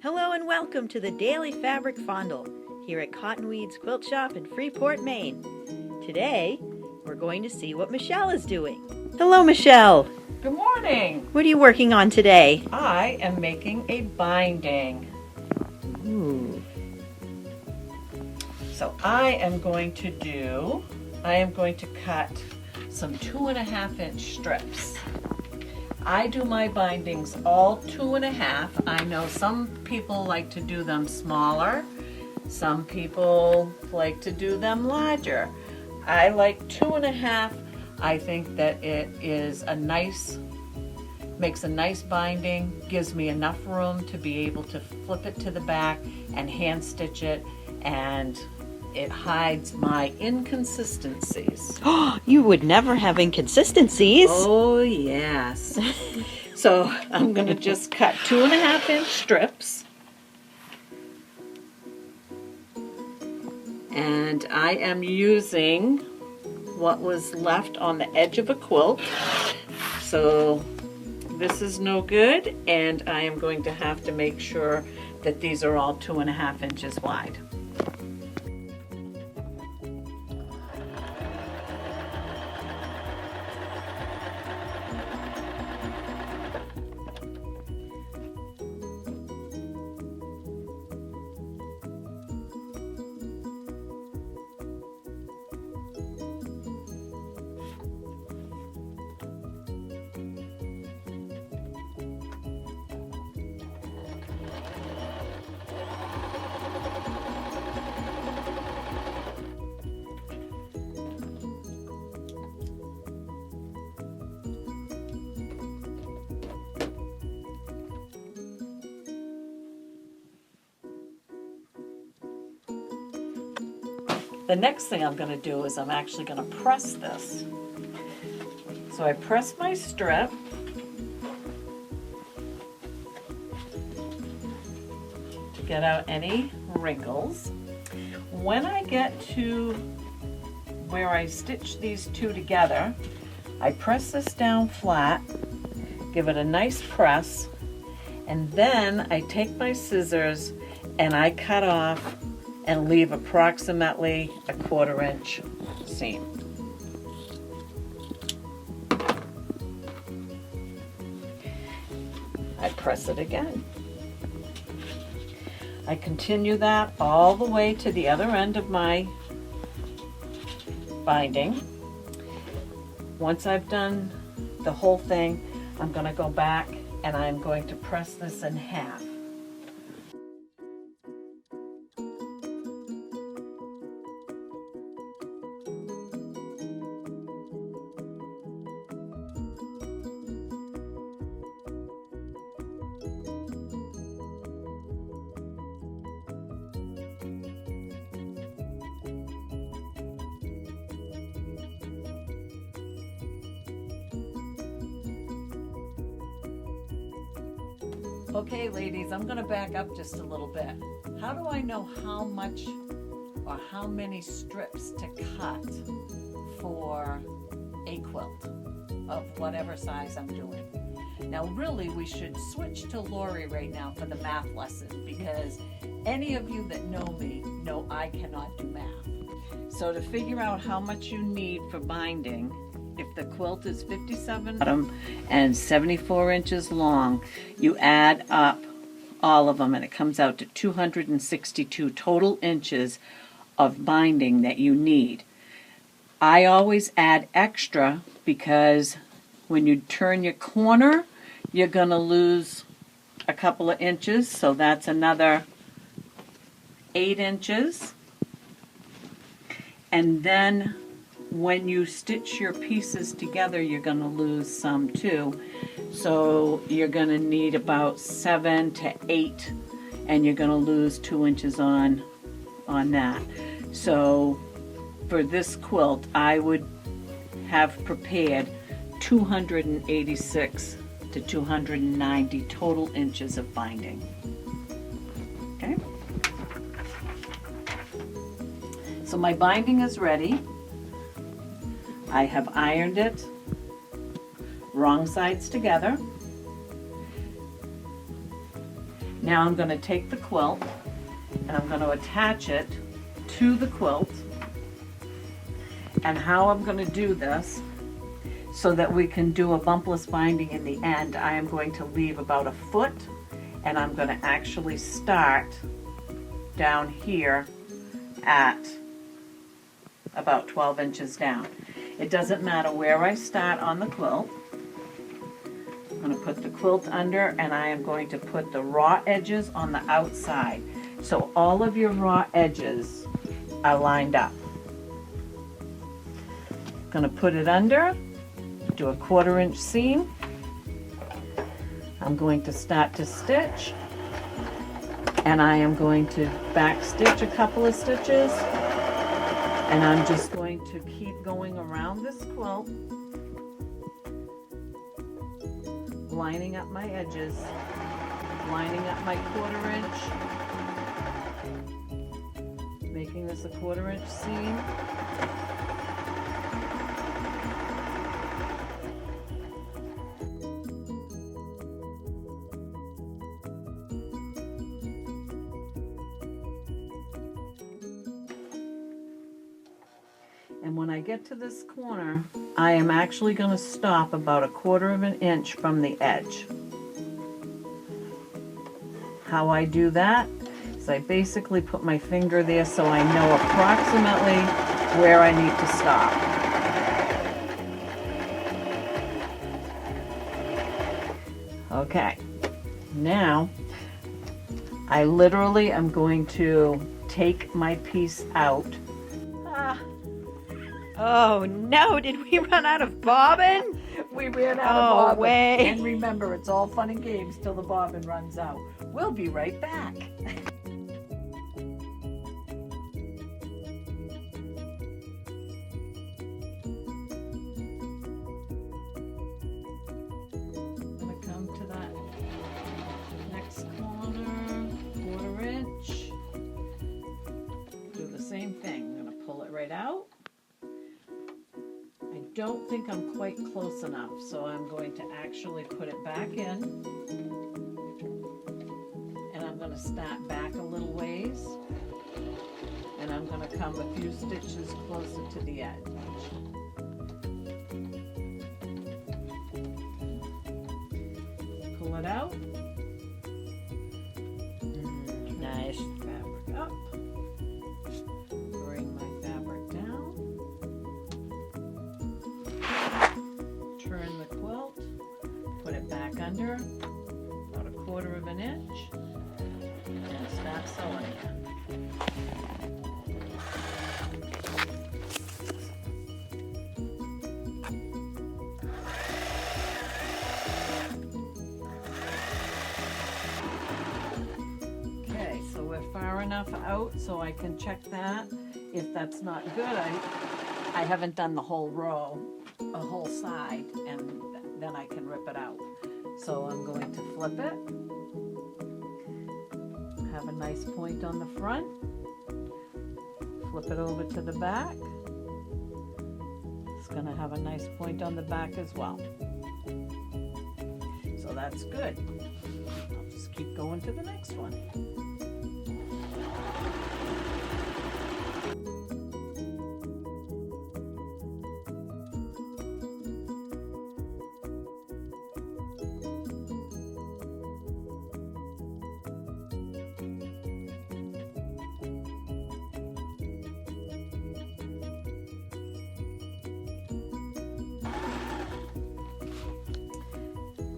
Hello and welcome to the Daily Fabric Fondle here at Cottonweed's Quilt Shop in Freeport, Maine. Today, we're going to see what Michelle is doing. Hello, Michelle. Good morning. What are you working on today? I am making a binding. Ooh. So I am going to cut some 2.5-inch strips. I do my bindings all 2.5. I know some people like to do them smaller. Some people like to do them larger. I like 2.5. I think that it is makes a nice binding, gives me enough room to be able to flip it to the back and hand stitch it, and it hides my inconsistencies. You would never have inconsistencies. Oh yes. So I'm going to just cut 2.5-inch strips. And I am using what was left on the edge of a quilt. So this is no good, and I am going to have to make sure that these are all 2.5 inches wide. The next thing I'm going to do is I'm actually going to press this. So I press my strip. To get out any wrinkles. When I get to where I stitch these two together, I press this down flat, give it a nice press, and then I take my scissors and I cut off and leave approximately a 1/4 inch seam. I press it again. I continue that all the way to the other end of my binding. Once I've done the whole thing, I'm going to go back and I'm going to press this in half. Okay, ladies, I'm going to back up just a little bit. How do I know how much or how many strips to cut for a quilt of whatever size I'm doing? Now, really, we should switch to Lori right now for the math lesson, because any of you that know me know I cannot do math. So to figure out how much you need for binding, if the quilt is 57 bottom and 74 inches long, you add up all of them and it comes out to 262 total inches of binding that you need. I always add extra because when you turn your corner, you're going to lose a couple of inches, so that's another 8 inches. And then when you stitch your pieces together, you're going to lose some too. So you're going to need about 7 to 8, and you're going to lose 2 inches on that. So for this quilt, I would have prepared 286 to 290 total inches of binding. Okay? So my binding is ready. I have ironed it, wrong sides together. Now I'm going to take the quilt and I'm going to attach it to the quilt. And how I'm going to do this so that we can do a bumpless binding in the end, I am going to leave about a foot, and I'm going to actually start down here at about 12 inches down. It doesn't matter where I start on the quilt. I'm going to put the quilt under, and I am going to put the raw edges on the outside. So all of your raw edges are lined up. I'm going to put it under, do a 1/4 inch seam. I'm going to start to stitch, and I am going to back stitch a couple of stitches, and I'm just going to keep going around this quilt, lining up my edges, lining up my 1/4 inch, making this a 1/4 inch seam. And when I get to this corner, I am actually going to stop about a 1/4 inch from the edge. How I do that is I basically put my finger there so I know approximately where I need to stop. Okay, now I literally am going to take my piece out. Oh no, did we run out of bobbin? We ran out of bobbin. Way. And remember, it's all fun and games till the bobbin runs out. We'll be right back. I'm going to come to that next corner, 1/4 inch. Do the same thing. I'm going to pull it right out. I don't think I'm quite close enough, so I'm going to actually put it back in, and I'm going to start back a little ways, and I'm going to come a few stitches closer to the edge. Pull it out. Nice. Fabric up. Bring my fabric down. Turn the quilt, put it back under about a 1/4 inch, and start sewing again. Okay, so we're far enough out so I can check that. If that's not good, I haven't done the whole row, a whole side, and then I can rip it out. So I'm going to flip it, have a nice point on the front, flip it over to the back. It's going to have a nice point on the back as well. So that's good. I'll just keep going to the next one.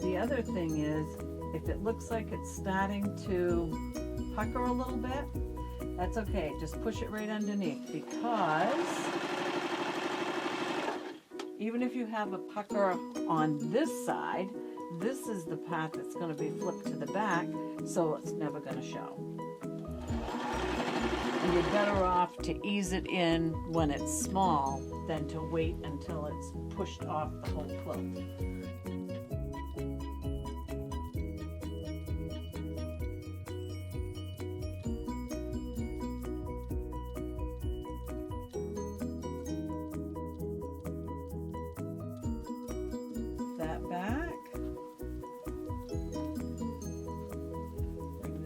The other thing is, if it looks like it's starting to pucker a little bit, that's okay. Just push it right underneath, because even if you have a pucker on this side, this is the part that's going to be flipped to the back, so it's never going to show. And you're better off to ease it in when it's small than to wait until it's pushed off the whole quilt. That back. Bring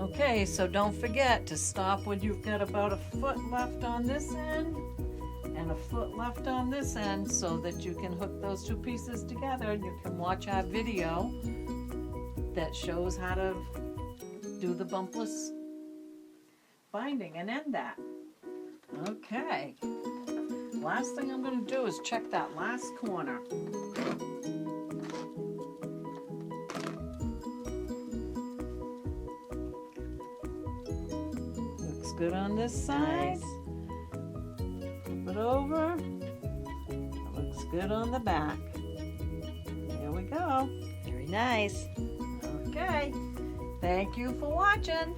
Okay, so don't forget to stop when you've got about a foot left on this end and a foot left on this end so that you can hook those two pieces together and you can watch our video that shows how to do the bumpless binding and end that. Okay, last thing I'm going to do is check that last corner. Looks good on this side. Nice. Flip it over. It looks good on the back. There we go. Very nice. Okay, thank you for watching.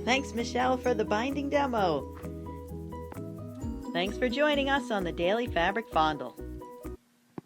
Thanks, Michelle, for the binding demo. Thanks for joining us on the Daily Fabric Fondle.